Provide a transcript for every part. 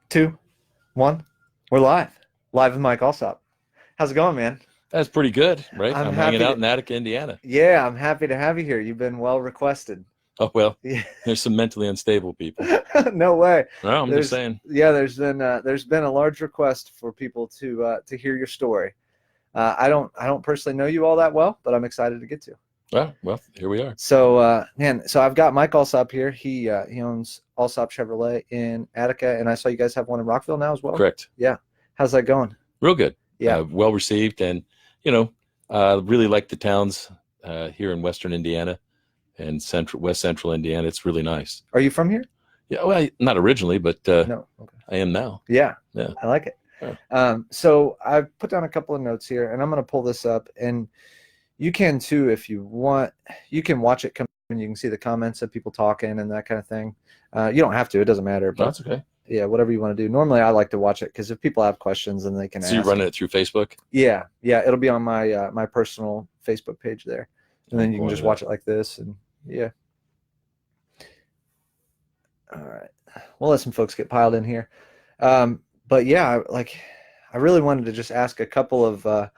Two, one. We're live with Mike Alsop. How's it going, man? That's pretty good, right? I'm I'm hanging happy out to. in Attica, Indiana. Yeah, I'm happy to have you here. You've been well requested. Oh, well, Yeah. there's some mentally unstable people. No way. No, I'm just There's saying. yeah. There's been a large request for people to hear your story. I don't personally know you all that well, but I'm excited to get to. Well, here we are. So man, so I've got Mike Alsop here. He owns Alsop Chevrolet in Attica, and I saw you guys have one in Rockville now as well. Correct. Yeah. How's that going? Real good. Yeah. Well received, and really like the towns here in Western Indiana and West Central Indiana. It's really nice. Are you from here? Yeah, well, not originally, but No. Okay. I am now. Yeah. Yeah. I like it. Yeah. So I've put down a couple of notes here, and I'm going to pull this up, and you can too if you want. You can watch it come, and you can see the comments of people talking and that kind of thing. You don't have to; it doesn't matter. But That's okay. yeah, whatever you want to do. Normally, I like to watch it because if people have questions, then they can So ask. you're running it through Facebook? Yeah, it'll be on my my personal Facebook page there, and then you can just watch it like this, and yeah. All right, we'll let some folks get piled in here, but yeah, I really wanted to just ask a couple of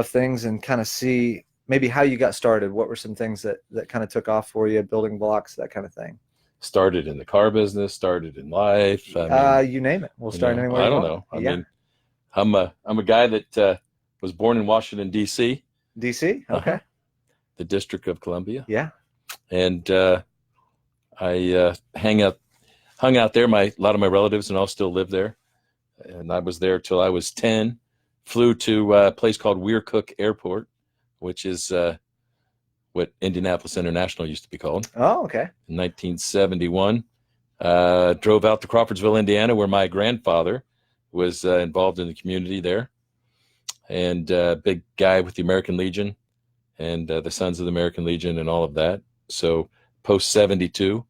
things and kind of see maybe how you got started. What were some things that kind of took off for you, building blocks, that kind of thing? Started in the car business, started in life. You name it. We'll start anywhere. I you don't want. know. I Yeah. mean, I'm a guy that was born in Washington, D.C., DC. Okay. the District of Columbia, Yeah. and I hung out there. A lot of my relatives and all still live there, and I was there till I was 10. Flew to a place called Weircook Airport, which is what Indianapolis International used to be called. Oh, okay. In 1971, drove out to Crawfordsville, Indiana, where my grandfather was involved in the community there, and big guy with the American Legion and the Sons of the American Legion and all of that. So post 72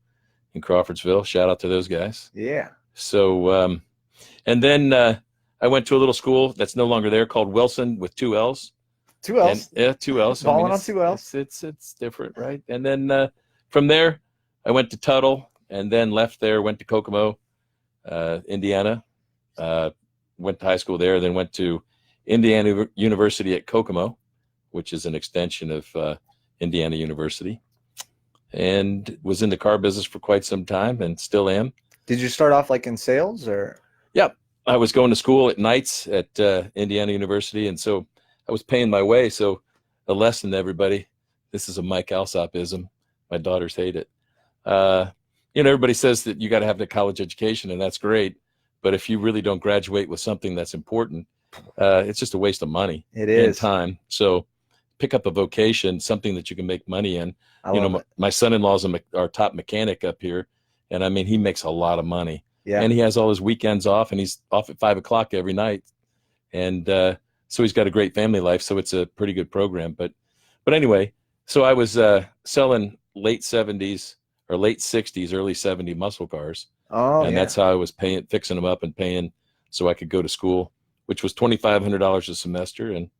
in Crawfordsville, shout out to those guys. Yeah. So, and then I went to a little school that's no longer there called Wilson with two L's. Two L's. And, yeah, two L's. Balling on two L's. It's different, right? And then from there, I went to Tuttle, and then left there, went to Kokomo, Indiana. Went to high school there, then went to Indiana University at Kokomo, which is an extension of Indiana University, and was in the car business for quite some time and still am. Did you start off like in sales or? Yeah, I was going to school at nights at Indiana University, and so I was paying my way. So a lesson to everybody, this is a Mike Alsopism. My daughters hate it. Everybody says that you got to have the college education, and that's great. But if you really don't graduate with something that's important, it's just a waste of money. It is. And time. So pick up a vocation, something that you can make money in. My son-in-law's our top mechanic up here, and I mean, he makes a lot of money. Yeah. And he has all his weekends off, and he's off at 5 o'clock every night. And so he's got a great family life. So it's a pretty good program. But anyway, so I was selling late 70s or late 60s, early 70 muscle cars. Oh, and yeah. that's how I was fixing them up and paying so I could go to school, which was $2,500 a semester, and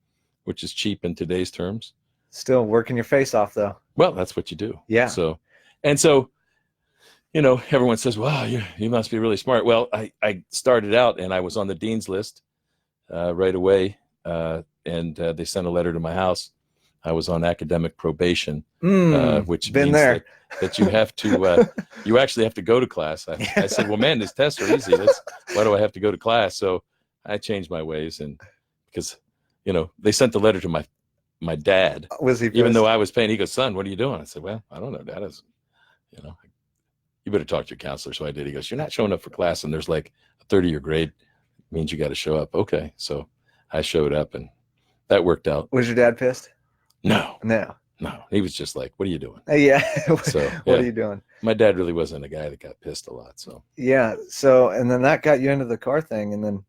which is cheap in today's terms. Still working your face off though. Well, that's what you do. Yeah. So, everyone says, wow, you must be really smart. Well, I started out and I was on the dean's list right away. And they sent a letter to my house. I was on academic probation, which been means there. that you have to, you actually have to go to class. I said, well, man, these tests are easy. Why do I have to go to class? So I changed my ways, and because, they sent the letter to my dad. Was he pissed? Even though I was paying? He goes, son, what are you doing? I said, well, I don't know, Dad. You better talk to your counselor. So I did. He goes, you're not showing up for class, and there's like a 30-year grade. It means you got to show up. Okay. So I showed up, and that worked out. Was your dad pissed? No. No. He was just like, what are you doing? Yeah. So What are you doing? My dad really wasn't a guy that got pissed a lot. So Yeah. So, and then that got you into the car thing, and then,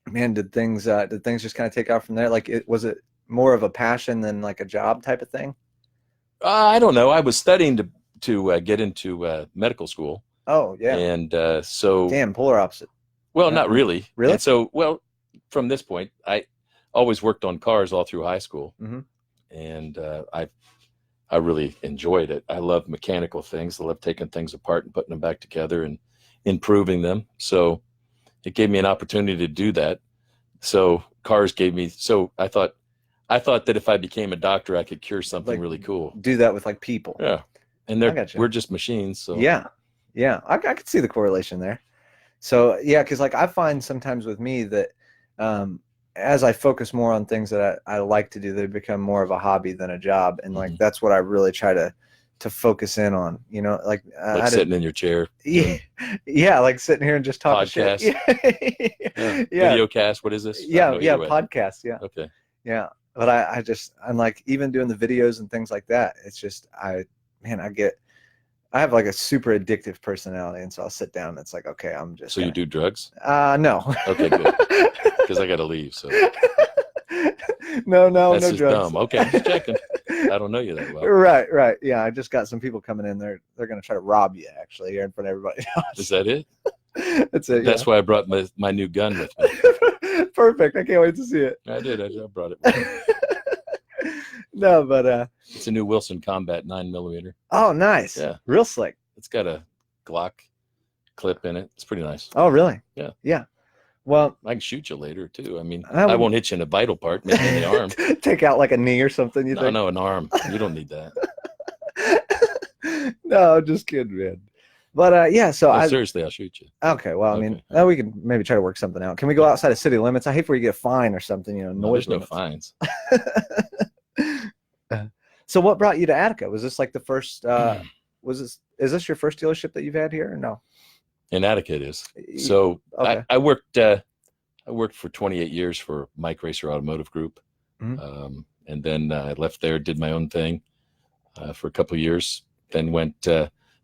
man, did things just kind of take off from there? Like, was it more of a passion than like a job type of thing? I don't know. I was studying to get into medical school. Oh, yeah. And so. Damn, polar opposite. Well, Yeah. not really. Really? And so, from this point, I always worked on cars all through high school. Mm-hmm. And I really enjoyed it. I love mechanical things. I love taking things apart and putting them back together and improving them. So it gave me an opportunity to do that. So cars gave me, so I thought that if I became a doctor, I could cure something Like, really cool. do that with like people. Yeah. And I got you. we're just machines. So Yeah. Yeah. I could see the correlation there. So yeah, because like I find sometimes with me that um, as I focus more on things that I like to do, they become more of a hobby than a job, and like that's what I really try to focus in on. You know, like like sitting in your chair. Yeah, yeah, like sitting here and just talking Podcast. shit. Yeah. Yeah, Video cast. What is this? yeah, yeah, podcast. Yeah, Okay. yeah. But I'm like even doing the videos and things like that. It's just I have like a super addictive personality, and so I'll sit down and it's like, okay, I'm just. So you do drugs? No. Okay, good. Because I got to leave. So no, that's no just drugs. dumb. Okay, I'm just checking. I don't know you that well. Right. Yeah, I just got some people coming in. They're gonna try to rob you actually here in front of everybody else. Is that it? That's it. That's why I brought my new gun with me. Perfect. I can't wait to see it. I did. I brought it with me. No, but it's a new Wilson Combat 9mm. Oh, nice. Yeah, real slick. It's got a Glock clip in it. It's pretty nice. Oh, really? Yeah. Yeah. Well, I can shoot you later too. I mean, I won't hit you in a vital part, maybe in the arm. Take out like a knee or something. You think? No, an arm. You don't need that. No, just kidding, man. But yeah, so seriously, I'll shoot you. Okay, well, I mean, we can maybe try to work something out. Can we go outside of city limits? I hate for you to get a fine or something. You know, noise. There's no fines. So, what brought you to Attica? Was this like the first? Is this your first dealership that you've had here, or no? In Attica, it is. So okay. I worked for 28 years for Mike Racer Automotive Group, and then I left there, did my own thing for a couple of years. Then went.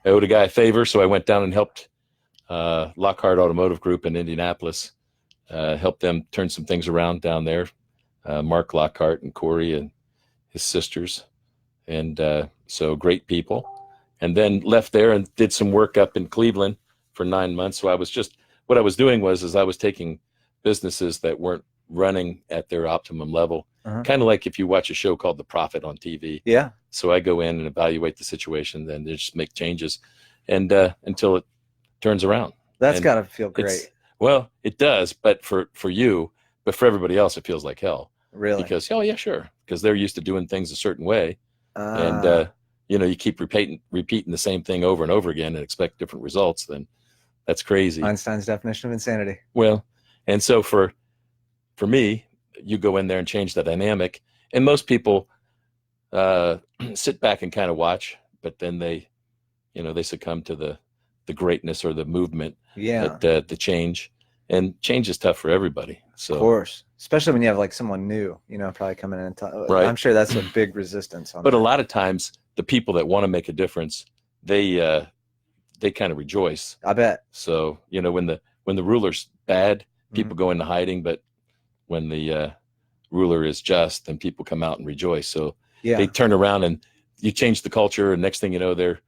I owed a guy a favor, so I went down and helped Lockhart Automotive Group in Indianapolis, helped them turn some things around down there. Mark Lockhart and Corey and his sisters, and so great people. And then left there and did some work up in Cleveland for 9 months. So what I was doing was I was taking businesses that weren't running at their optimum level, kind of like if you watch a show called The Profit on TV. Yeah. So I go in and evaluate the situation, then just make changes, and until it turns around. That's got to feel great. Well, it does, but for you, but for everybody else, it feels like hell. Really? Because yeah, sure, because they're used to doing things a certain way, and you keep repeating the same thing over and over again and expect different results. Then that's crazy. Einstein's definition of insanity. Well, and so for me, you go in there and change the dynamic, and most people sit back and kind of watch, but then they succumb to the greatness or the movement. Yeah. The change, and change is tough for everybody. So of course, especially when you have like someone new, probably coming in and right. I'm sure that's a big resistance on but that. A lot of times the people that want to make a difference, they kind of rejoice. I bet. So when the ruler's bad, people go into hiding, but when the ruler is just, then people come out and rejoice. So they turn around and you change the culture, and next thing you know, they're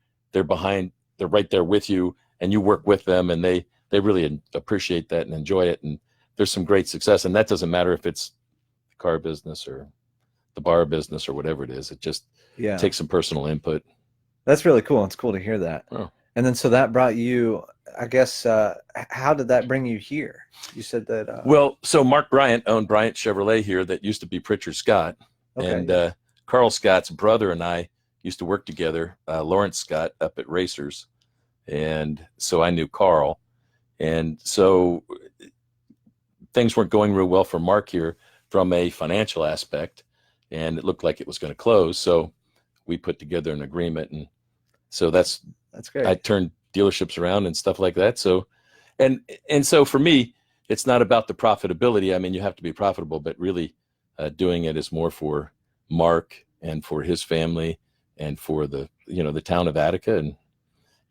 right there with you, and you work with them, and they really appreciate that and enjoy it. And there's some great success, and that doesn't matter if it's the car business or the bar business or whatever it is. It just takes some personal input. That's really cool. It's cool to hear that. Oh. And then, so that brought you, I guess, how did that bring you here? You said that. Well, so Mark Bryant owned Bryant Chevrolet here that used to be Pritchard Scott. Okay, and Carl Scott's brother and I used to work together, Lawrence Scott, up at Racers. And so I knew Carl. And so things weren't going real well for Mark here from a financial aspect, and it looked like it was going to close. So we put together an agreement, and so that's great. I turned dealerships around and stuff like that. So, and so for me, it's not about the profitability. I mean, you have to be profitable, but really doing it is more for Mark and for his family and for the town of Attica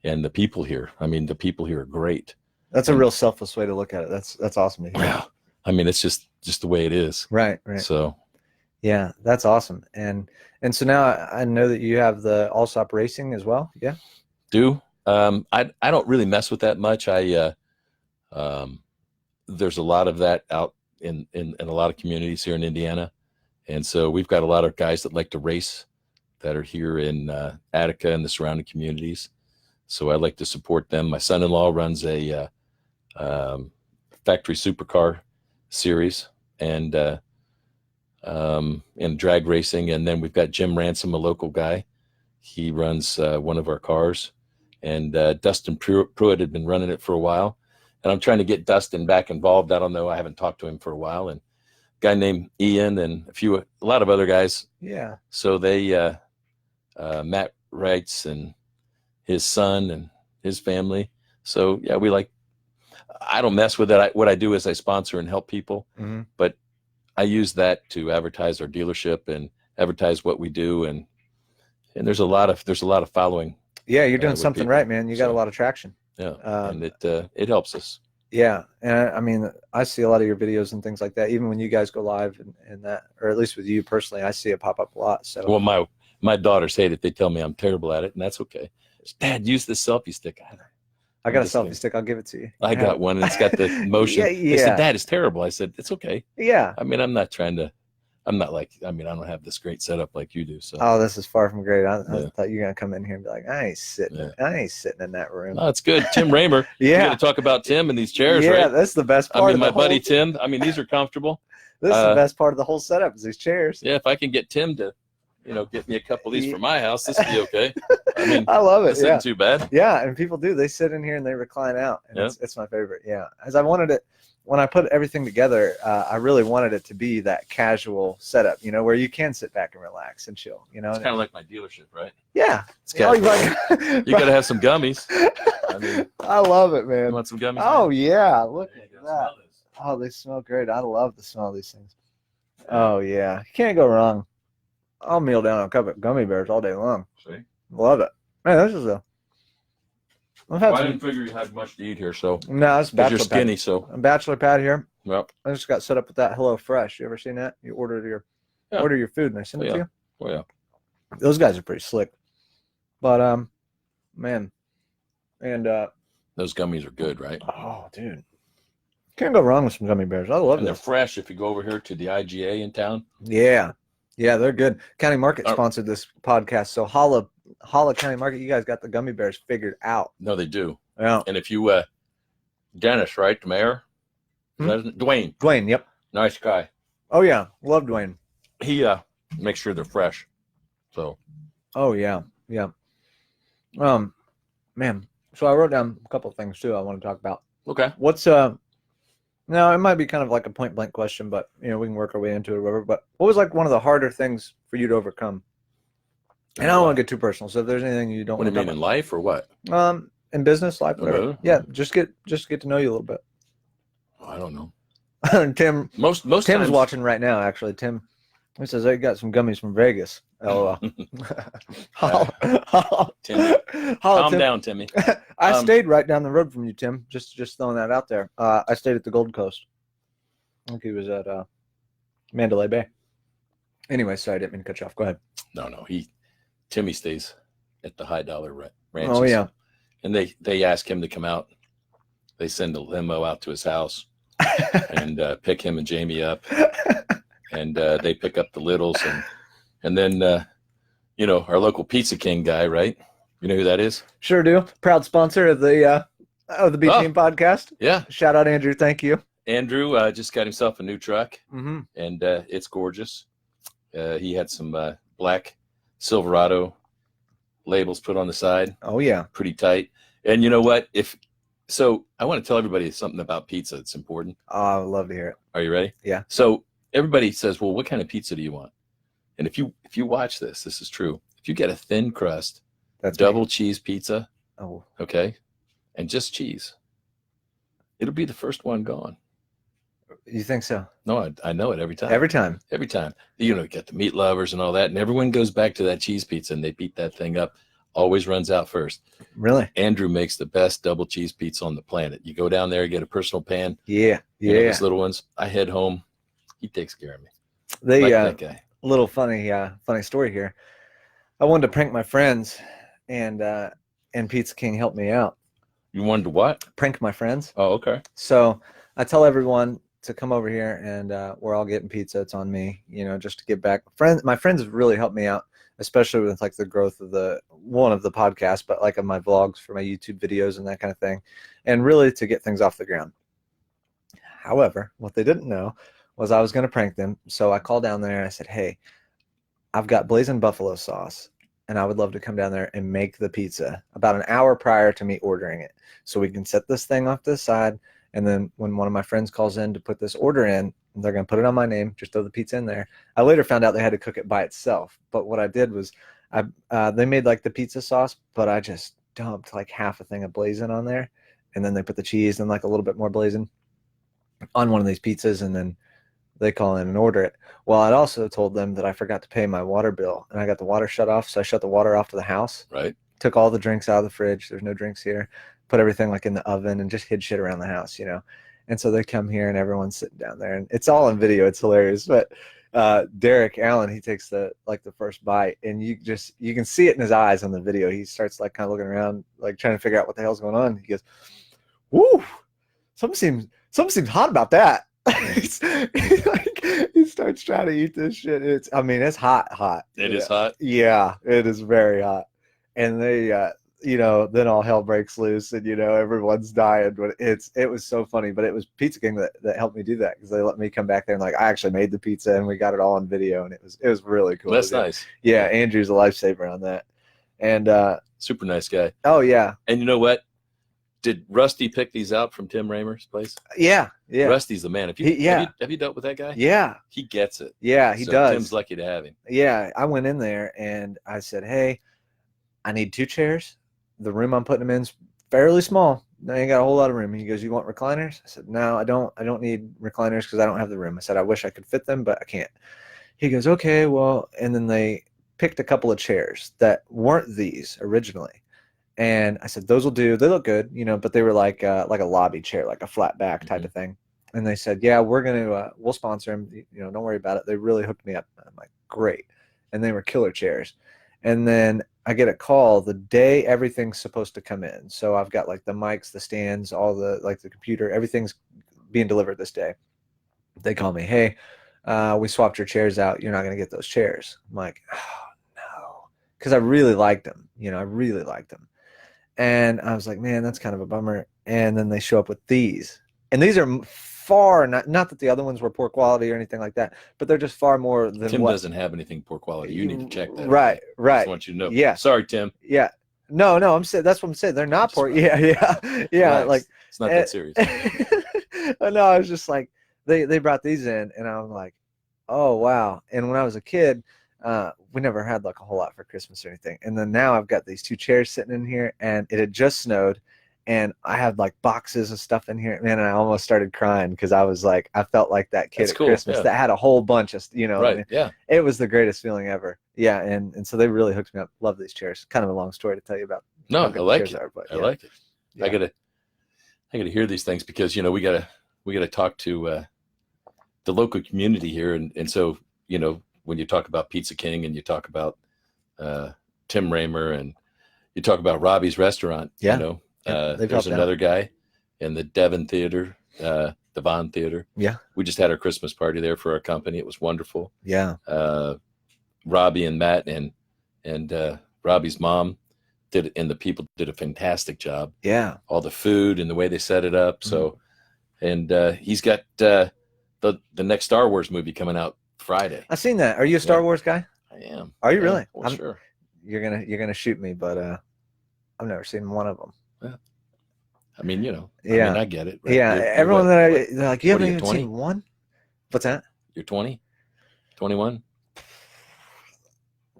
and the people here. I mean, the people here are great. That's a real selfless way to look at it. That's awesome to hear. Yeah. I mean, it's just the way it is. Right. So yeah, that's awesome. And so now I know that you have the Alsop Racing as well. Yeah. Do I don't really mess with that much. There's a lot of that out in a lot of communities here in Indiana, and so we've got a lot of guys that like to race that are here in Attica and the surrounding communities. So I like to support them. My son-in-law runs a factory supercar series and drag racing. And then we've got Jim Ransom, a local guy. He runs one of our cars, and Dustin Pruitt had been running it for a while. And I'm trying to get Dustin back involved. I don't know. I haven't talked to him for a while. And a guy named Ian and a lot of other guys. Yeah. So they, Matt Wrights and his son and his family. So yeah, I don't mess with it. What I do is I sponsor and help people, but I use that to advertise our dealership and advertise what we do. And there's a lot of following. Yeah. You're doing something people. right, man. You got a lot of traction. Yeah. And it helps us. Yeah. And I mean, I see a lot of your videos and things like that. Even when you guys go live and that, or at least with you personally, I see it pop up a lot. So, well, my daughters hate it. They tell me I'm terrible at it, and that's okay. Dad, use the selfie stick. I got a selfie stick. I'll give it to you. I got one, and it's got the motion. Yeah. They said, Dad, it's terrible. I said, it's okay. Yeah. I mean, I don't have this great setup like you do. So. Oh, this is far from great. I thought you were gonna come in here and be like, I ain't sitting in that room. No, it's good. Tim Raymer. Yeah. You got to talk about Tim and these chairs, yeah, right? That's the best part. I mean, my buddy Tim. I mean, these are comfortable. This is the best part of the whole setup is these chairs. Yeah, if I can get Tim to, get me a couple of these for my house, this would be okay. I mean, I love it. This isn't too bad. Yeah, and people do. They sit in here and they recline out, and it's my favorite. Yeah, as I wanted it. When I put everything together, I really wanted it to be that casual setup, where you can sit back and relax and chill, It's kind of like my dealership, right? Yeah. It's casual. You got to have some gummies. I mean, I love it, man. You want some gummies? Oh, yeah. Look at that. Smell this. Oh, they smell great. I love the smell of these things. Oh, yeah. You can't go wrong. I'll meal down a couple of gummy bears all day long. See? Love it. Man, this is I didn't figure you had much to eat here, so. No, it's bachelor you're skinny, pad. so. A bachelor pad here. Yep. I just got set up with that Hello Fresh. You ever seen that? You order your food and they send it to you. Oh yeah. Those guys are pretty slick. But man, and those gummies are good, right? Oh, dude, can't go wrong with some gummy bears. I love them. They're fresh. If you go over here to the IGA in town. Yeah, they're good. County Market sponsored this podcast, so Holla County Market, you guys got the gummy bears figured out. No, they do. Yeah. And if you, Dennis, right, the mayor, Dwayne, yep, nice guy. Oh yeah, love Dwayne. He makes sure they're fresh. So. Oh yeah. Man. So I wrote down a couple of things too I want to talk about. Okay. What's now it might be kind of like a point blank question, but we can work our way into it or whatever. But what was like one of the harder things for you to overcome? And I don't want to get too personal. So if there's anything you don't want to mean in life or what? In business, life, whatever. Yeah, just get to know you a little bit. I don't know. Tim, most Tim's times... watching right now. Actually, Tim, he says I got some gummies from Vegas. LOL. Timmy. Calm down, Timmy. I stayed right down the road from you, Tim. Just throwing that out there. I stayed at the Gold Coast. I think he was at Mandalay Bay. Anyway, sorry, I didn't mean to cut you off. Go ahead. No, Timmy stays at the High Dollar Ranch. Oh yeah. And they ask him to come out. They send a limo out to his house and pick him and Jamie up, and they pick up the littles and then our local Pizza King guy, right? You know who that is? Sure do. Proud sponsor of the B Team podcast. Yeah. Shout out Andrew. Thank you. Andrew just got himself a new truck, and it's gorgeous. He had some black Silverado labels put on the side. Oh yeah, pretty tight. And you know what? So I want to tell everybody something about pizza that's important. Oh, I would love to hear it. Are you ready? Yeah. So everybody says, well, what kind of pizza do you want? And if you watch this is true. If you get a thin crust, that's double cheese pizza, okay, and just cheese, it'll be the first one gone. You think so? No, I know it every time. Every time. You get the meat lovers and all that, and everyone goes back to that cheese pizza, and they beat that thing up. Always runs out first. Really? Andrew makes the best double cheese pizza on the planet. You go down there, get a personal pan. Yeah. Those little ones. I head home. He takes care of me. That guy. Little funny story here. I wanted to prank my friends, and Pizza King helped me out. You wanted to what? Prank my friends. Oh, okay. So I tell everyone to come over here, and we're all getting pizza. It's on me, just to give back. My friends have really helped me out, especially with like the growth of the podcast, but like of my vlogs for my YouTube videos and that kind of thing, and really to get things off the ground. However, what they didn't know was I was going to prank them. So I called down there and I said, hey, I've got blazing buffalo sauce, and I would love to come down there and make the pizza about an hour prior to me ordering it. So we can set this thing off to the side. And then when one of my friends calls in to put this order in, they're going to put it on my name, just throw the pizza in there. I later found out they had to cook it by itself. But what I did was they made like the pizza sauce, but I just dumped like half a thing of blazing on there. And then they put the cheese and like a little bit more blazing on one of these pizzas, and then they call in and order it. Well, I'd also told them that I forgot to pay my water bill, and I got the water shut off, so I shut the water off to the house. Right. Took all the drinks out of the fridge. There's no drinks here. Put everything like in the oven and just hid shit around the house, you know. And so they come here and everyone's sitting down there, and it's all on video. It's hilarious. But Derek Allen, he takes the first bite, and you can see it in his eyes on the video. He starts like kind of looking around, like trying to figure out what the hell's going on. He goes, "Woo, something seems hot about that." He starts trying to eat this shit. It's hot. It is hot. Yeah, it is very hot. And they then all hell breaks loose, and everyone's dying. But it was so funny. But it was Pizza King that helped me do that, because they let me come back there and I actually made the pizza, and we got it all on video, and it was really cool. That's nice. Yeah, Andrew's a lifesaver on that. And super nice guy. Oh yeah. And you know what? Did Rusty pick these out from Tim Raymer's place? Yeah. Rusty's the man. Have you dealt with that guy? Yeah. He gets it. Yeah, he does. Tim's lucky to have him. Yeah, I went in there and I said, hey, I need 2 chairs. The room I'm putting them in is fairly small. I ain't got a whole lot of room. He goes, you want recliners? I said, no, I don't need recliners because I don't have the room. I said, I wish I could fit them, but I can't. He goes, okay, well, and then they picked a couple of chairs that weren't these originally. And I said, those will do. They look good, but they were like a lobby chair, like a flat back type of thing. And they said, yeah, we'll sponsor them. Don't worry about it. They really hooked me up. I'm like, great. And they were killer chairs. And then I get a call the day everything's supposed to come in. So I've got like the mics, the stands, all the the computer, everything's being delivered this day. They call me, hey, we swapped your chairs out. You're not going to get those chairs. I'm like, oh no, because I really liked them. I really liked them. And I was like, man, that's kind of a bummer. And then they show up with these. And these are far, not that the other ones were poor quality or anything like that, but they're just far more than Tim doesn't have anything poor quality. You need to check that. Right. I just want you to know. Yeah. Sorry, Tim. Yeah. No, I'm saying, that's what I'm saying. They're not poor. Yeah. Relax. Like, it's not that serious. No, I was just like, they brought these in, and I was like, oh, wow. And when I was a kid, we never had like a whole lot for Christmas or anything. And then now I've got these 2 chairs sitting in here, and it had just snowed, and I had like boxes of stuff in here, man, and I almost started crying because I was like, I felt like that kid at Christmas that had a whole bunch of, right. Yeah. It was the greatest feeling ever. Yeah. And so they really hooked me up. Love these chairs. Kind of a long story to tell you about. No, I like it. I like it. Yeah. I gotta hear these things because, we gotta talk to the local community here. And so, when you talk about Pizza King and you talk about Tim Raymer and you talk about Robbie's restaurant, there's another guy in the Devon Theater, Devon Theater. Yeah. We just had our Christmas party there for our company. It was wonderful. Yeah. Robbie and Matt and Robbie's mom and the people did a fantastic job. Yeah. All the food and the way they set it up. So, and he's got the next Star Wars movie coming out Friday. I've seen that. Are you a Star Wars guy? I am. Are you really? Well, sure. You're gonna shoot me, but I've never seen one of them. Yeah. I mean, I get it. Right? Yeah. Everyone they're like, you haven't even 20? seen one? What's that? You're 20? 21?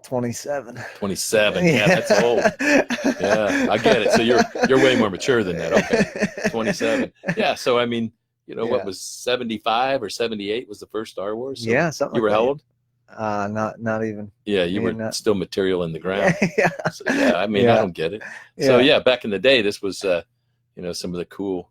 27. 27. Yeah, that's old. Yeah, I get it. So you're way more mature than that. Okay. 27. Yeah. So I mean, what was 75 or 78 was the first Star Wars? So yeah, something. You were how old? Not even. Yeah, you were still material in the ground. Yeah. So, yeah, I mean, I don't get it. So yeah, back in the day, this was some of the cool.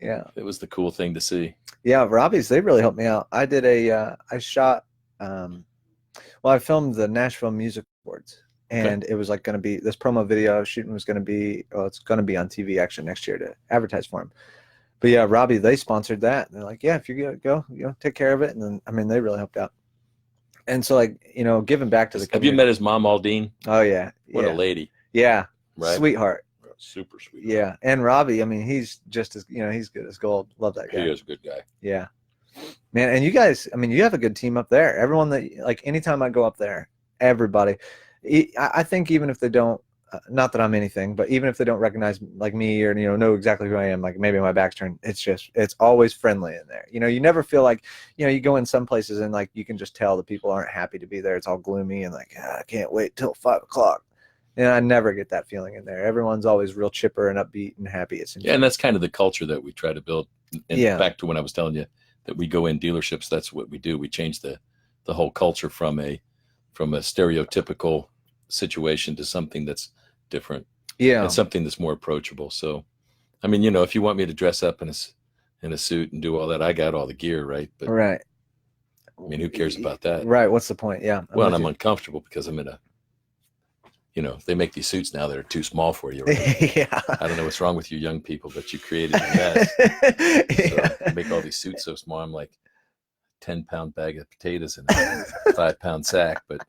Yeah. It was the cool thing to see. Yeah, Robbie's, they really helped me out. I did I shot I filmed the Nashville Music Awards, and it was like going to be this promo video I was shooting was going to be it's going to be on TV actually next year to advertise for him. But yeah, Robbie, they sponsored that. They're like, yeah, if you're going to go, take care of it. And then, I mean, they really helped out. And so, like, giving back to the community. Have you met his mom, Aldine? Oh, yeah. What a lady. Yeah. Right. Sweetheart. Super sweet. Yeah, and Robbie, I mean, he's just as he's good as gold. Love that guy. He is a good guy. Yeah, man. And you guys, I mean, you have a good team up there. Everyone that like anytime I go up there, everybody. I think even if they don't, not that I'm anything, but even if they don't recognize like me or know exactly who I am, like maybe my back's turned, it's always friendly in there. You never feel like you go in some places and like you can just tell the people aren't happy to be there. It's all gloomy and like I can't wait till 5 o'clock. And I never get that feeling in there. Everyone's always real chipper and upbeat and happy. It seems. Yeah, and that's kind of the culture that we try to build. And back to when I was telling you that we go in dealerships, that's what we do. We change the whole culture from a stereotypical situation to something that's different. Yeah, and something that's more approachable. So, I mean, if you want me to dress up in a suit and do all that, I got all the gear, right? But right. I mean, who cares about that? Right. What's the point? Yeah. Well, I'm uncomfortable because I'm in a. They make these suits now that are too small for you. Right? Yeah. I don't know what's wrong with you young people, but you created a mess. Yeah. So make all these suits so small. I'm like 10-pound bag of potatoes in a 5-pound sack, but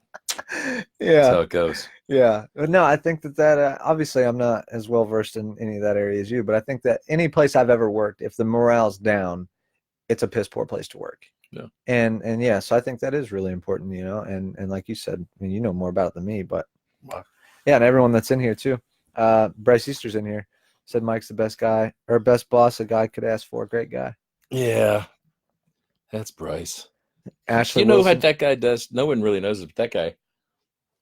that's how it goes. Yeah. No, I think that obviously I'm not as well versed in any of that area as you, but I think that any place I've ever worked, if the morale's down, it's a piss poor place to work. Yeah. And yeah, so I think that is really important, and like you said, I mean, you know more about it than me, but yeah, and everyone that's in here too. Bryce Easter's in here. Said Mike's the best guy or best boss a guy could ask for. Great guy. Yeah. That's Bryce. Ashley, what that guy does? No one really knows it, but that guy,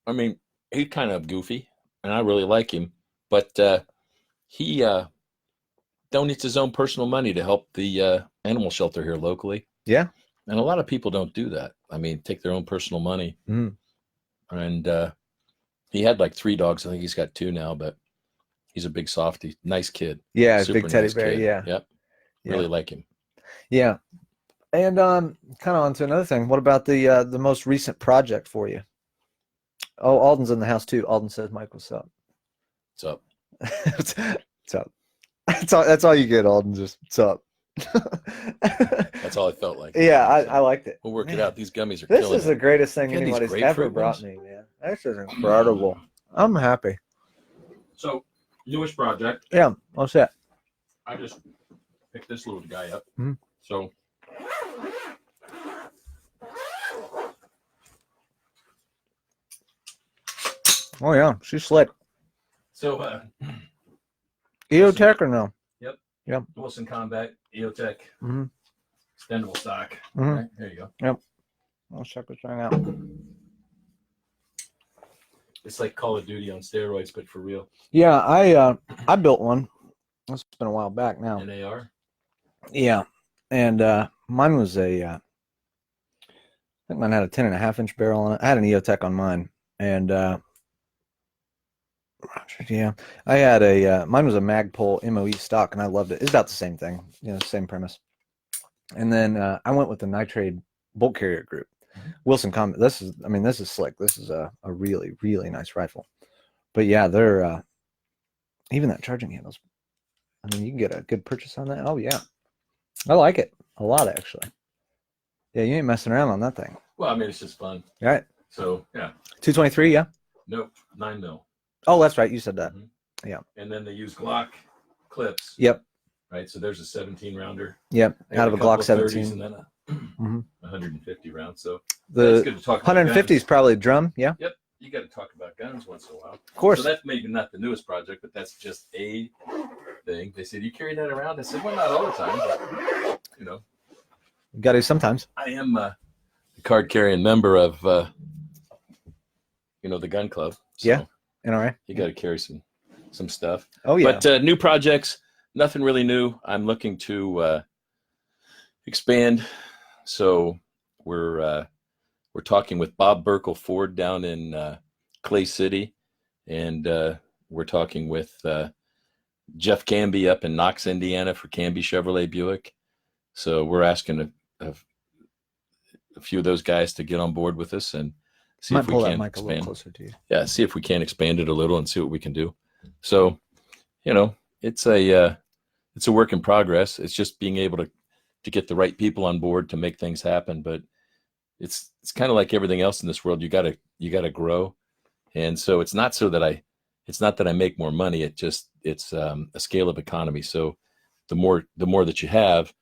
I mean, he's kind of goofy, and I really like him, but he donates his own personal money to help the animal shelter here locally. Yeah. And a lot of people don't do that. I mean, take their own personal money. Mm. And he had like 3 dogs. I think he's got 2 now, but he's a big softie. Nice kid. Yeah, Super big teddy nice bear. kid. Yeah. Yep. Really like him. Yeah. And kind of on to another thing. What about the most recent project for you? Oh, Alden's in the house too. Alden says, "Mike, what's up?" What's up? What's up? That's all you get, Alden. Just what's up. That's all I felt like. Yeah, I liked it. We'll work it out. These gummies are This killing is the greatest thing You got these anybody's grapefruit ever brought ones? me, man. This is incredible. I'm happy. So, newest project. Yeah, what's that? I just picked this little guy up. Mhm. So, Oh yeah, she's slick. so EOTech or no? Wilson Combat EOTech Mm-hmm. extendable stock. Mhm. Right, there you go. Let's check this thing out. It's like Call of Duty on steroids, but for real. Yeah, I built one. It's been a while back now. An AR. Yeah, and mine was I think mine had a 10.5-inch barrel on it. I had an EOTech on mine, and yeah, I had mine was a Magpul MOE stock, and I loved it. It's about the same thing, same premise. And then I went with the Nitrade bolt carrier group. Wilson Combat. This is slick. This is a really, really nice rifle. But yeah, they're even that charging handles. I mean, you can get a good purchase on that. Oh yeah, I like it a lot actually. Yeah, you ain't messing around on that thing. Well, I mean, it's just fun. All right. So yeah. 223, yeah. Nope. 9 mil. Oh, that's right. You said that. Mm-hmm. Yeah. And then they use Glock clips. Yep. Right. So there's a 17 rounder. Yep. Out of a Glock 30s 17. and then a Mhm. 150 round. So The good to talk about 150 is guns. probably drum. Yeah. Yep. You got to talk about guns once in a while. Of course. So that's maybe not the newest project, but that's just a thing. They said, "You carry that around?" I said, "Well, not all the time, but You got to sometimes. I am a card carrying member of the gun club. So Yeah. NRA. you got to carry some stuff. Oh yeah. But new projects, nothing really new. I'm looking to expand. So we're talking with Bob Burkle Ford down in Clay City, and we're talking with Jeff Canby up in Knox, Indiana for Canby Chevrolet Buick. So we're asking a few of those guys to get on board with us and see Might if we pull that can mic a little expand. closer to you. Yeah, see if we can expand it a little and see what we can do. So, it's a work in progress. It's just being able to get the right people on board to make things happen. But it's kind of like everything else in this world. You gotta grow, and so it's not that I make more money. It just it's a scale of economy. So the more that you have,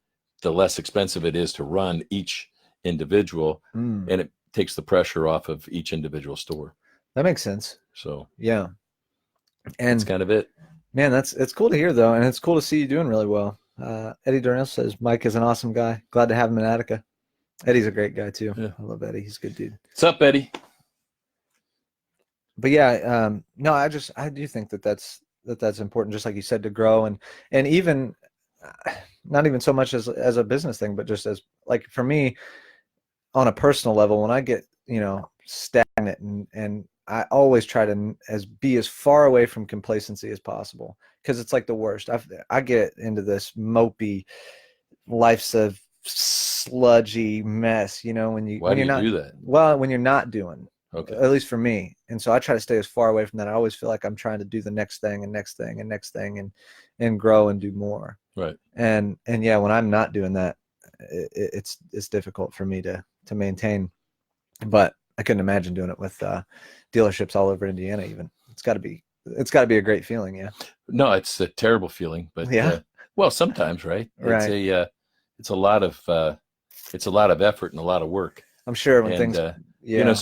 the less expensive it is to run each individual, Mm, and it takes the pressure off of each individual store. that makes sense. So Yeah. that's And kind of it. man, it's cool to hear though, and it's cool to see you doing really well. Eddie Darnell says Mike is an awesome guy. Glad to have him in Attica. Eddie's a great guy too. Yeah. I love Eddie. He's a good dude. What's up, Eddie? But yeah, no, I do think that's important, just like you said, to grow and even not even so much as a business thing, but just as like for me on a personal level, when I get stagnant and I always try to be as far away from complacency as possible because it's like the worst. I get into this mopey life's a sludgy mess, Why when do you're you not do that? well, when you're not doing, Okay. at least for me. And so I try to stay as far away from that. I always feel like I'm trying to do the next thing and next thing and next thing and grow and do more. Right. And yeah, when I'm not doing that, it's difficult for me to maintain. But I couldn't imagine doing it with dealerships all over Indiana. Even it's got to be a great feeling. Yeah. No, it's a terrible feeling, but Yeah. well, sometimes, right? Right. It's a lot of effort and a lot of work. I'm sure when And things, yeah.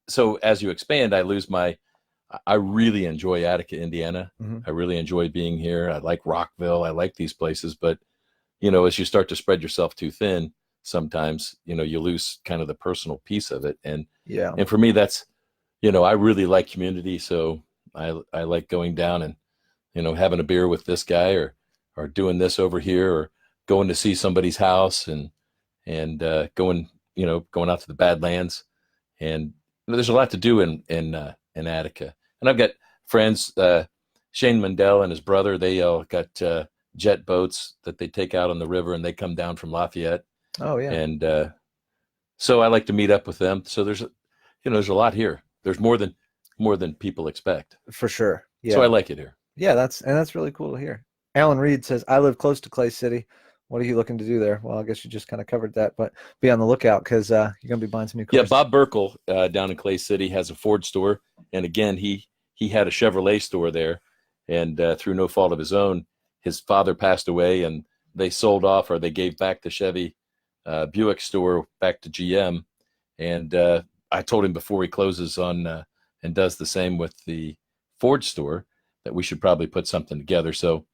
so as you expand, I really enjoy Attica, Indiana. Hmm. I really enjoy being here. I like Rockville. I like these places, but as you start to spread yourself too thin, sometimes, you lose kind of the personal piece of it. And Yeah. for me, that's, I really like community. So I like going down and, having a beer with this guy or doing this over here or going to see somebody's house and going out to the Badlands. And there's a lot to do in Attica. And I've got friends, Shane Mundell and his brother, they all got jet boats that they take out on the river and they come down from Lafayette. Oh yeah. And so I like to meet up with them. So there's a lot here. There's more than people expect. For sure. Yeah. So I like it here. Yeah, that's really cool to hear. Alan Reed says, I live close to Clay City. What are you looking to do there? Well, I guess you just kind of covered that, but be on the lookout because you're going to be buying some new cars. Yeah, Bob Burkle down in Clay City has a Ford store. And again, he had a Chevrolet store there. And through no fault of his own, his father passed away and they sold off or they gave back the Chevy Buick store back to GM. And I told him before he closes on and does the same with the Ford store that we should probably put something together. So,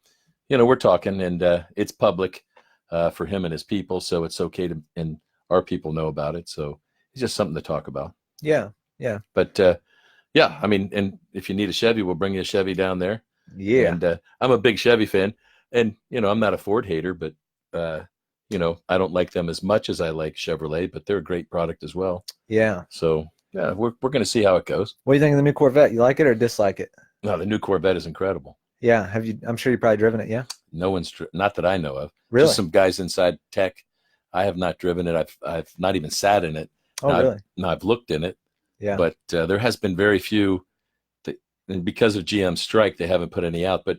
we're talking and it's public for him and his people. So it's okay to, and our people know about it. So it's just something to talk about. Yeah. Yeah. But yeah, I mean, and if you need a Chevy, we'll bring you a Chevy down there. Yeah. And I'm a big Chevy fan and, I'm not a Ford hater, but I don't like them as much as I like Chevrolet, but they're a great product as well. Yeah. So yeah, we're going to see how it goes. What do you think of the new Corvette? You like it or dislike it? No, the new Corvette is incredible. Yeah. I'm sure you've probably driven it. Yeah. No one's not that I know of. Really? Just some guys inside tech. I have not driven it. I've not even sat in it. Oh, really? I've looked in it. Yeah. But there has been very few. And because of GM's strike, they haven't put any out. But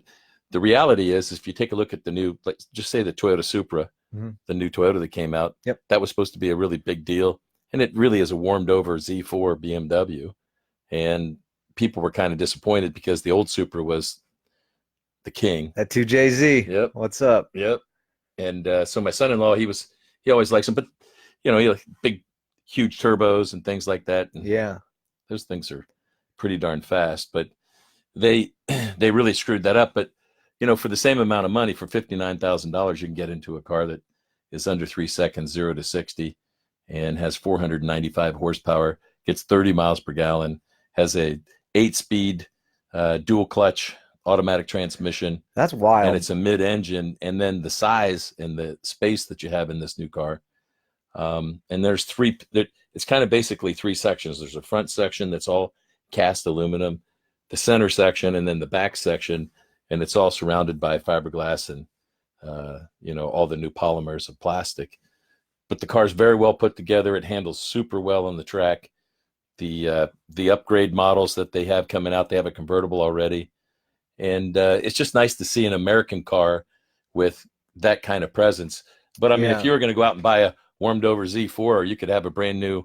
the reality is if you take a look at the new, just say the Toyota Supra, the new Toyota that came out, Yep. That was supposed to be a really big deal. And it really is a warmed over Z4 BMW. And people were kind of disappointed because the old Supra was the king. That 2JZ. Yep. What's up? Yep. And so my son-in-law, he always likes them, but he like big, huge turbos and things like that. And Yeah. those things are pretty darn fast, but they really screwed that up. But for the same amount of money, for $59,000, you can get into a car that is under 3 seconds, 0 to 60, and has 495 horsepower, gets 30 miles per gallon, has a 8-speed dual clutch automatic transmission. That's wild. And it's a mid-engine, and then the size and the space that you have in this new car. And there's it's kind of basically 3 sections. There's a front section that's all cast aluminum, the center section, and then the back section, and it's all surrounded by fiberglass and all the new polymers of plastic. But the car's very well put together. It handles super well on the track. The upgrade models that they have coming out, they have a convertible already. And it's just nice to see an American car with that kind of presence. But I mean, if you were going to go out and buy a warmed over Z4, or you could have a brand new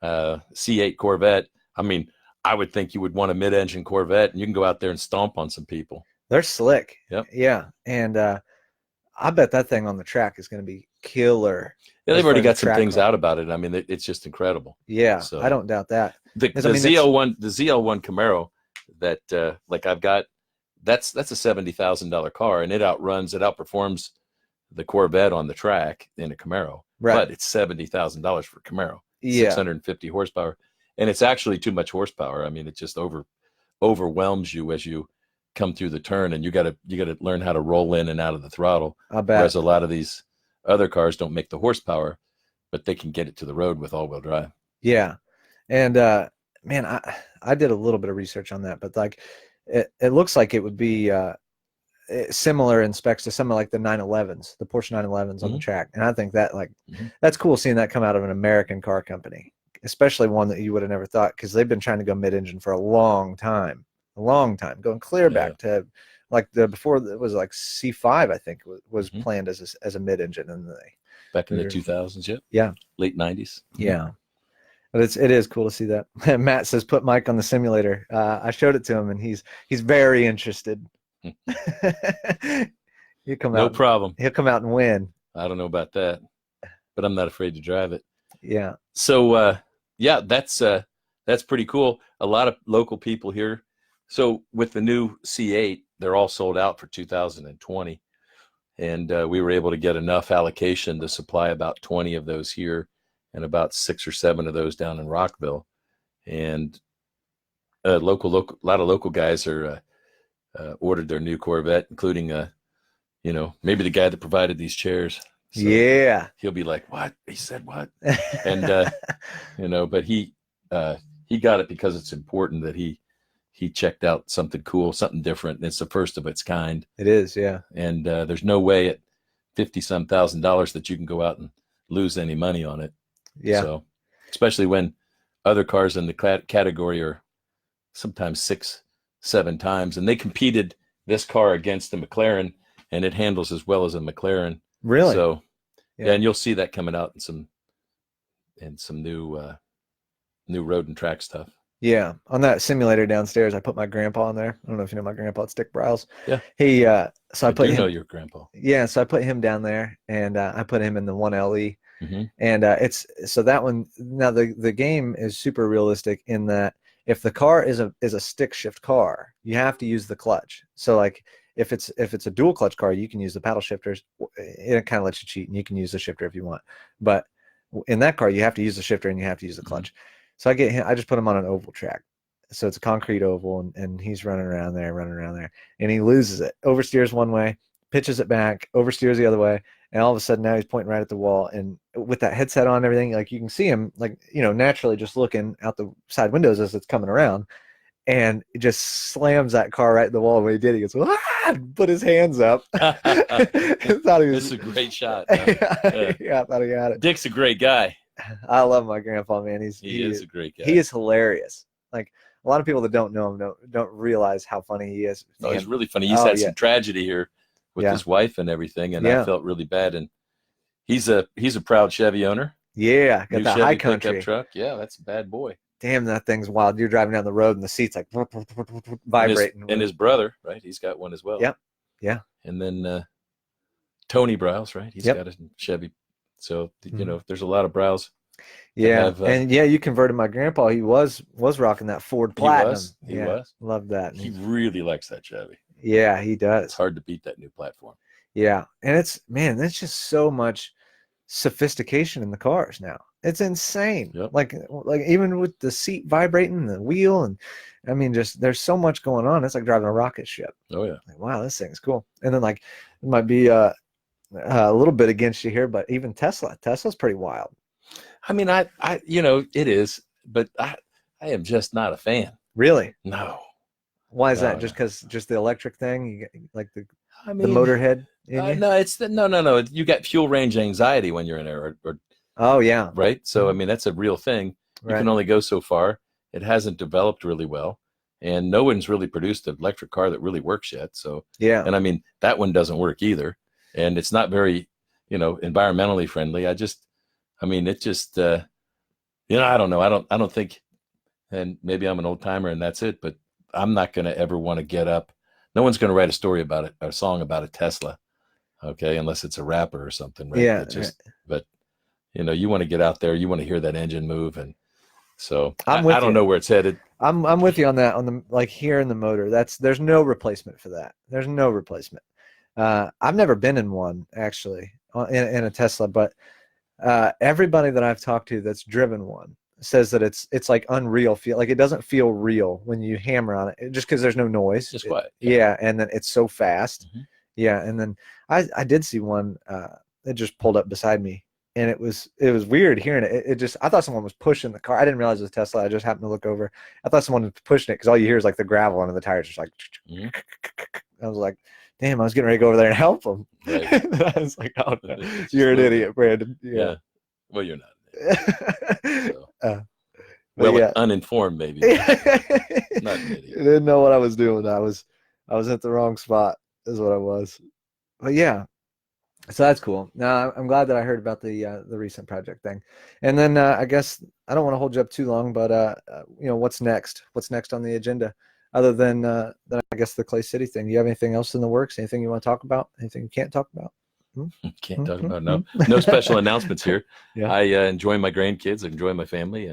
C8 Corvette, I mean, I would think you would want a mid-engine Corvette, and you can go out there and stomp on some people. They're slick. Yep. Yeah. And I bet that thing on the track is going to be killer Yeah, as they've far already as a got some track things car. out about it. I mean, it's just incredible. Yeah, I So don't doubt that. the 'Cause, the I mean, it's ZL1 the ZL1 Camaro that like I've got, that's a $70,000 car, and it outperforms the Corvette on the track in a Camaro, right. but it's $70,000 for Camaro, Yeah. 650 horsepower, and it's actually too much horsepower. I mean, it just overwhelms you as you come through the turn, and you got to learn how to roll in and out of the throttle. I bet. Whereas a lot of these other cars don't make the horsepower, but they can get it to the road with all-wheel drive. Yeah. And man, I did a little bit of research on that, but like it looks like it would be similar in specs to some of like the 911s, the Porsche 911s on the Mhm. track. And I think that like Mhm. that's cool seeing that come out of an American car company, especially one that you would have never thought, because they've been trying to go mid-engine for a long time, going clear Yeah. back to like the before it was like C5, I think was Mhm. planned as a mid-engine, and Back in the they're 2000s, yep. yeah. Late 90s. Yeah. But it is cool to see that. Matt says put Mike on the simulator. I showed it to him, and he's very interested. he'll come No out. problem. He'll come out and win. I don't know about that, but I'm not afraid to drive it. Yeah. So yeah, that's pretty cool. A lot of local people here. So with the new C8, they're all sold out for 2020, and we were able to get enough allocation to supply about 20 of those here, and about 6 or 7 of those down in Rockville. And a lot of local guys are ordered their new Corvette, including maybe the guy that provided these chairs. So yeah. he'll be like, "What?" He said, "What?" And but he got it because it's important that he checked out something cool, something different, and it's the first of its kind. It is, yeah. And there's no way at $50-some thousand that you can go out and lose any money on it. Yeah. So, especially when other cars in the category are sometimes 6, 7 times, and they competed this car against the McLaren, and it handles as well as a McLaren. Really? So, Yeah. and you'll see that coming out in some new road and track stuff. Yeah. On that simulator downstairs, I put my grandpa on there. I don't know if you know my grandpa. It's Dick Briles. Yeah. He so I put do him. know your grandpa. Yeah, so I put him down there, and I put him in the 1LE. Mm-hmm. And it's so that one now the game is super realistic in that if the car is a stick shift car, you have to use the clutch. So like if it's a dual clutch car, you can use the paddle shifters. It kind of lets you cheat, and you can use the shifter if you want. But in that car, you have to use the shifter and you have to use the clutch. Mm-hmm. So I just put him on an oval track. So it's a concrete oval, and he's running around there, and he loses it. Oversteers one way, pitches it back, oversteers the other way, and all of a sudden now he's pointing right at the wall. And with that headset on and everything, like you can see him, like, naturally just looking out the side windows as it's coming around, and it just slams that car right at the wall. When he did, he goes, "Ah!" Put his hands up. Thought he was, this is a great shot. Yeah, I thought he had it. Dick's a great guy. I love my grandpa, man. He is a great guy. He is hilarious. Like a lot of people that don't know him don't realize how funny he is. Oh, he's really funny. He's had some tragedy here with his wife and everything, and I felt really bad. And he's a proud Chevy owner. Yeah, got that high country pickup truck. Yeah, that's a bad boy. Damn, that thing's wild. You're driving down the road and the seat's like vibrating. And his brother, right? He's got one as well. Yep. Yeah. And then Tony Briles, right? He's got a Chevy. So there's a lot of Briles. Yeah, and you converted my grandpa. He was rocking that Ford Platinum. He was. Loved that. He really likes that Chevy. Yeah, he does. It's hard to beat that new platform. Yeah, and there's just so much sophistication in the cars now. It's insane. Yep. Like even with the seat vibrating, the wheel, and I mean, just there's so much going on. It's like driving a rocket ship. Oh yeah. Like, wow, this thing's cool. And then like it might be a little bit against you here, but even Tesla's pretty wild. I mean, I it is, but I am just not a fan. Really? No. Why is that? Just the electric thing? You get, like the mean, motor head? No, it's no. You got fuel range anxiety when you're in there. Oh yeah. Right. So I mean, that's a real thing. You can only go so far. It hasn't developed really well, and no one's really produced an electric car that really works yet. So yeah. And I mean, that one doesn't work either, and it's not very environmentally friendly. It just I don't know. I don't think, and maybe I'm an old timer and that's it, but I'm not going to ever want to get up no one's going to write a story about it, a song about a Tesla, okay, unless it's a rapper or something, right? Yeah, That just, but you want to get out there, you want to hear that engine move, and so I'm I with don't you. know where it's headed. I'm with you on that. On the like here in the motor, there's no replacement for that. There's no replacement. I've never been in one actually in a Tesla, but everybody that I've talked to that's driven one says that it's like unreal feel. Like it doesn't feel real when you hammer on it, just because there's no noise. Just quiet. Yeah, and then it's so fast. Mm-hmm. Yeah, and then I did see one that just pulled up beside me, and it was weird hearing it. It just I thought someone was pushing the car. I didn't realize it was Tesla. I just happened to look over. I thought someone was pushing it because all you hear is like the gravel under the tires, just like. Mm-hmm. I was like, damn, I was getting ready to go over there and help them. Right. I was like, oh, no. You're an idiot, Brandon. Yeah. Well, you're not. So. Well, yeah. Uninformed, maybe. Not an idiot. I didn't know what I was doing. I was at the wrong spot, is what I was. But yeah, so that's cool. Now I'm glad that I heard about the recent project thing. And then I guess I don't want to hold you up too long, but what's next? What's next on the agenda? Other than I guess the Clay City thing. Do you have anything else in the works? Anything you want to talk about? Anything you can't talk about? Can't talk about no special announcements here. Yeah. I enjoy my grandkids. I enjoy my family,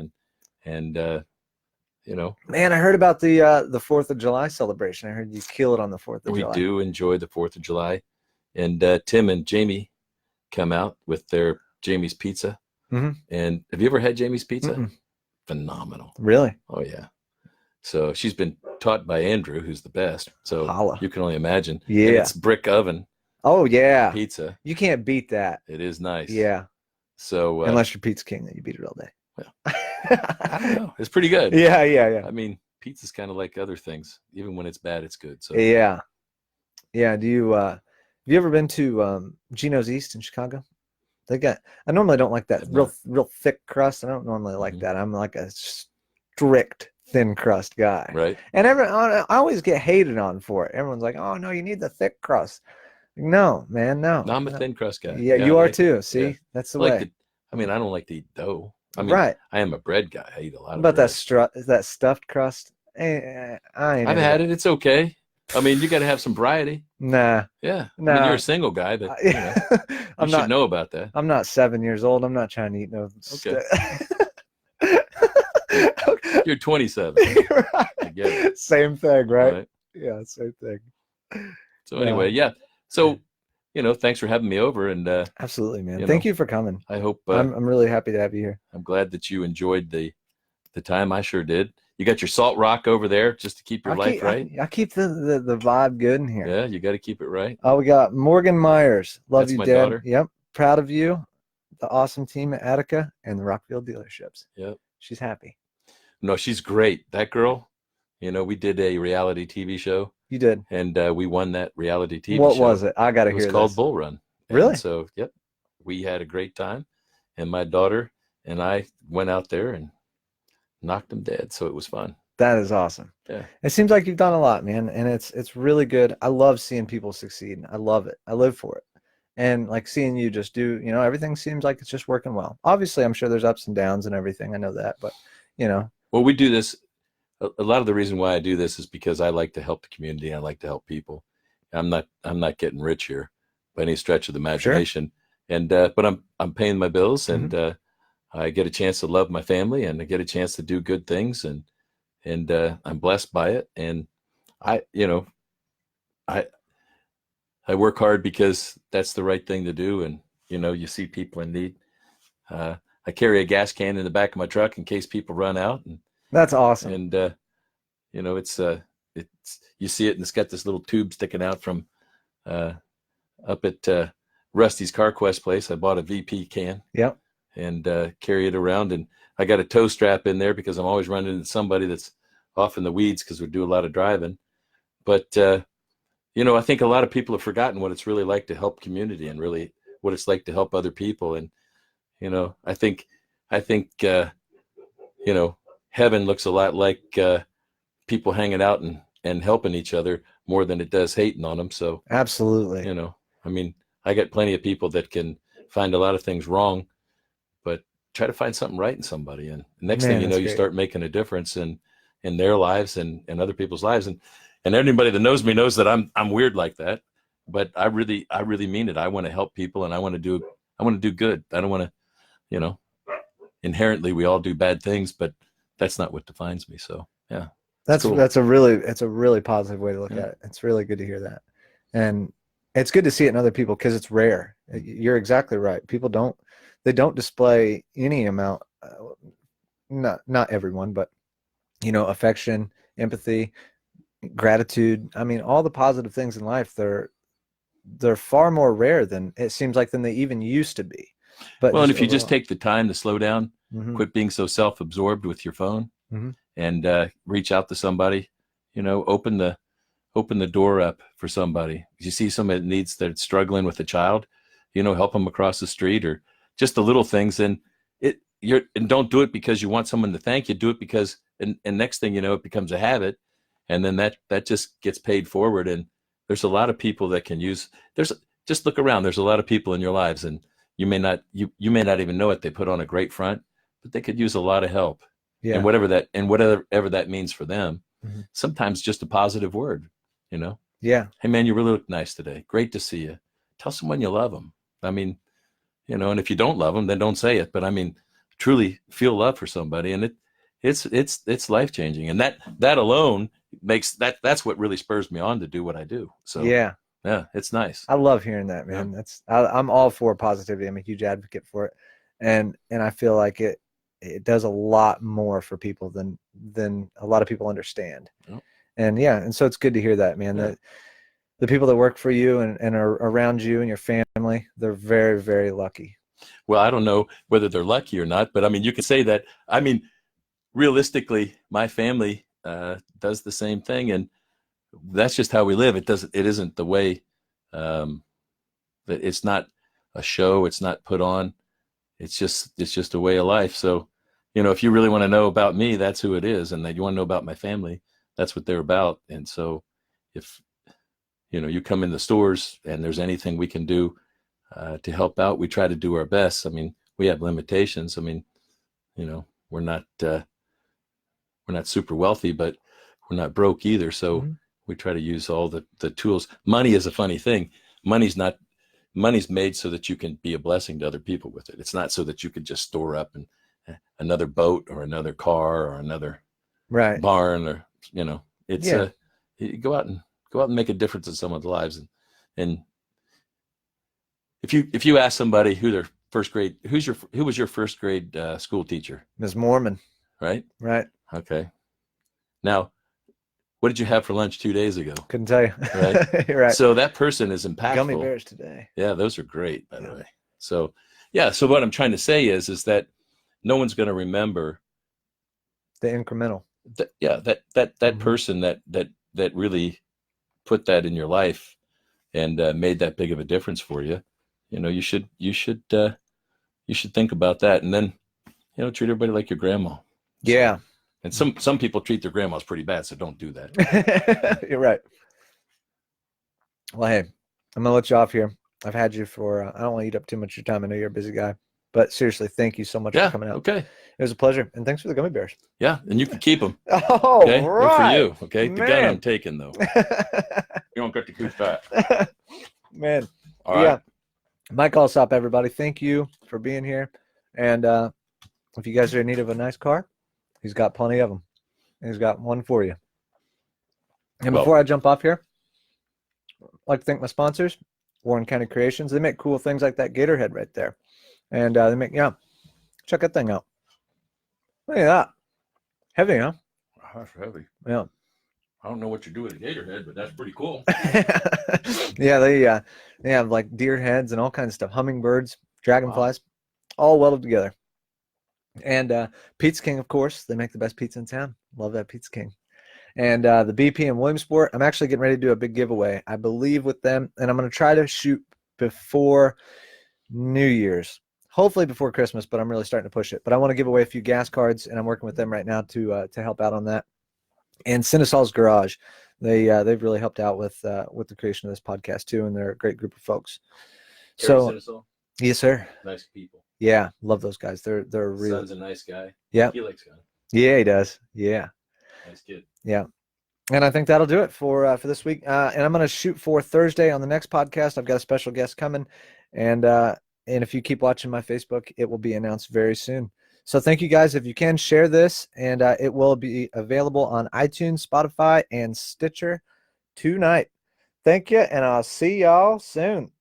and Man, I heard about the 4th of July celebration. I heard you kill it on the 4th of July. We do enjoy the 4th of July, and Tim and Jamie come out with their Jamie's Pizza. Mm-hmm. And have you ever had Jamie's Pizza? Mm-mm. Phenomenal. Really? Oh yeah. So she's been taught by Andrew, who's the best. So Holla. You can only imagine. Yeah. And it's brick oven. Oh yeah. Pizza. You can't beat that. It is nice. Yeah. So unless you're Pizza King, then you beat it all day. Well, I don't know. It's pretty good. Yeah. I mean, pizza's kind of like other things. Even when it's bad, it's good. So yeah. Do you have you ever been to Gino's East in Chicago? I normally don't like that real thick crust. I don't normally like that. I'm like a strict thin crust guy. Right. And I always get hated on for it. Everyone's like, "Oh no, you need the thick crust." No, man, no. No, I'm a thin crust guy. Yeah, you are too. See, that's the way. I mean, I don't like to eat dough. I mean, right. I am a bread guy. I eat a lot of bread. that stuffed crust? I've had it. It's okay. I mean, you got to have some variety. Nah. Yeah. Nah. I mean, you're a single guy, but you should know about that. I'm not 7 years old. I'm not trying to eat no. Okay. You're 27. Right. I get it. Same thing, right? Yeah, same thing. So anyway, yeah. So, thanks for having me over, and absolutely, man. Thank you for coming. I hope I'm really happy to have you here. I'm glad that you enjoyed the time. I sure did. You got your salt rock over there just to keep your life right. I keep the vibe good in here. Yeah, you got to keep it right. Oh, we got Morgan Myers. Love you, my Dad. daughter. Yep, proud of you. The awesome team at Attica and the Rockville dealerships. Yep, she's happy. No, she's great. That girl. We did a reality TV show. You did, and we won that reality TV show. What was it? I got to hear. It was called Bull Run. Really? And so, yep, we had a great time, and my daughter and I went out there and knocked them dead. So it was fun. That is awesome. Yeah. It seems like you've done a lot, man, and it's really good. I love seeing people succeed. I love it. I live for it. And like seeing you just do, everything seems like it's just working well. Obviously, I'm sure there's ups and downs and everything. I know that, but Well, we do this. A lot of the reason why I do this is because I like to help the community. I like to help people. I'm not getting rich here by any stretch of the imagination. Sure. And but I'm paying my bills, and I get a chance to love my family, and I get a chance to do good things, and I'm blessed by it. And I work hard because that's the right thing to do. And you see people in need. I carry a gas can in the back of my truck in case people run out, and that's awesome. And it's you see it, and it's got this little tube sticking out from up at Rusty's CarQuest place. I bought a VP can. Yep. And carry it around, and I got a tow strap in there because I'm always running into somebody that's off in the weeds because we do a lot of driving. But I think a lot of people have forgotten what it's really like to help community, and really what it's like to help other people. And I think heaven looks a lot like people hanging out and helping each other more than it does hating on them. So absolutely, I mean, I got plenty of people that can find a lot of things wrong, but try to find something right in somebody. And the next thing you know, you start making a difference in their lives and other people's lives. And And anybody that knows me knows that I'm weird like that, but I really mean it. I want to help people, and I want to do good. I don't want to, you know, inherently we all do bad things, but that's not what defines me. So yeah, it's cool. That's a really positive way to look at it. It's really good to hear that. And it's good to see it in other people because it's rare. You're exactly right. People don't display any amount, not everyone, but affection, empathy, gratitude. I mean, all the positive things in life, they're far more rare than it seems like than they even used to be. But well, and if you just take the time to slow down, mm-hmm. quit being so self-absorbed with your phone, mm-hmm. and reach out to somebody, open the door up for somebody. If you see somebody that's struggling with a child, help them across the street, or just the little things. And don't do it because you want someone to thank you. Do it because, and next thing you know, it becomes a habit, and then that just gets paid forward. And there's a lot of people that can use. Just look around. There's a lot of people in your lives, and you may not even know it. They put on a great front, but they could use a lot of help. Yeah. And whatever that means for them. Mm-hmm. Sometimes just a positive word. Yeah. Hey man, you really look nice today. Great to see you. Tell someone you love them. I mean, and if you don't love them, then don't say it. But I mean, truly feel love for somebody, and it's life changing. And that alone makes that's what really spurs me on to do what I do. So yeah, it's nice. I love hearing that, man. Yeah. I'm all for positivity. I'm a huge advocate for it, and I feel like it does a lot more for people than a lot of people understand. Yep. And so it's good to hear that, man. Yeah. That the people that work for you and are around you and your family, they're very, very lucky. Well, I don't know whether they're lucky or not, but I mean, you can say that. I mean, realistically, my family does the same thing, and that's just how we live. It isn't the way that it's not a show. It's not put on. It's just a way of life. So, if you really want to know about me, that's who it is. And that you want to know about my family, that's what they're about. And so if, you come in the stores and there's anything we can do to help out, we try to do our best. I mean, we have limitations. I mean, we're not super wealthy, but we're not broke either. So mm-hmm. we try to use all the tools. Money is a funny thing. Money's made so that you can be a blessing to other people with it. It's not so that you could just store up another boat or another car or another barn, or it's you go out and make a difference in someone's lives. And if you ask somebody who their first grade, who was your first grade school teacher? Ms. Mormon. Right. Okay. Now, what did you have for lunch 2 days ago? Couldn't tell you. Right. You're right. So that person is impactful. Gummy bears today. Yeah, those are great, by the way. So so what I'm trying to say is that no one's going to remember the incremental. That mm-hmm. person that really put that in your life and made that big of a difference for you. You should think about that, and then treat everybody like your grandma. Yeah. And some people treat their grandmas pretty bad, so don't do that. You're right. Well, hey, I'm gonna let you off here. I've had you for I don't want to eat up too much of your time. I know you're a busy guy, but seriously, thank you so much for coming out. Okay. It was a pleasure, and thanks for the gummy bears. Yeah, and you can keep them. Oh, okay? Right. They're for you. Okay, man. The gun I'm taking though. You don't get to keep that. Man. All right. Yeah. Mike Alsop, everybody. Thank you for being here. And if you guys are in need of a nice car, he's got plenty of them. He's got one for you. And before I jump off here, I'd like to thank my sponsors, Warren County Creations. They make cool things like that gator head right there. And they make, check that thing out. Look at that. Heavy, huh? That's heavy. Yeah. I don't know what you do with a gator head, but that's pretty cool. Yeah, they have like deer heads and all kinds of stuff. Hummingbirds, dragonflies, all welded together. And Pizza King, of course, they make the best pizza in town. Love that Pizza King. And the BP in Williamsport, I'm actually getting ready to do a big giveaway, I believe, with them. And I'm going to try to shoot before New Year's. Hopefully before Christmas, but I'm really starting to push it. But I want to give away a few gas cards, and I'm working with them right now to help out on that. And Cinesol's Garage, they've really helped out with the creation of this podcast too, and they're a great group of folks. Cinesol? Yes, sir. Nice people. Yeah, love those guys. They're really. Son's a nice guy. Yeah. He likes guns. Yeah, he does. Yeah. Nice kid. Yeah. And I think that'll do it for this week. And I'm going to shoot for Thursday on the next podcast. I've got a special guest coming, and if you keep watching my Facebook, it will be announced very soon. So thank you guys. If you can, share this, and it will be available on iTunes, Spotify, and Stitcher tonight. Thank you, and I'll see y'all soon.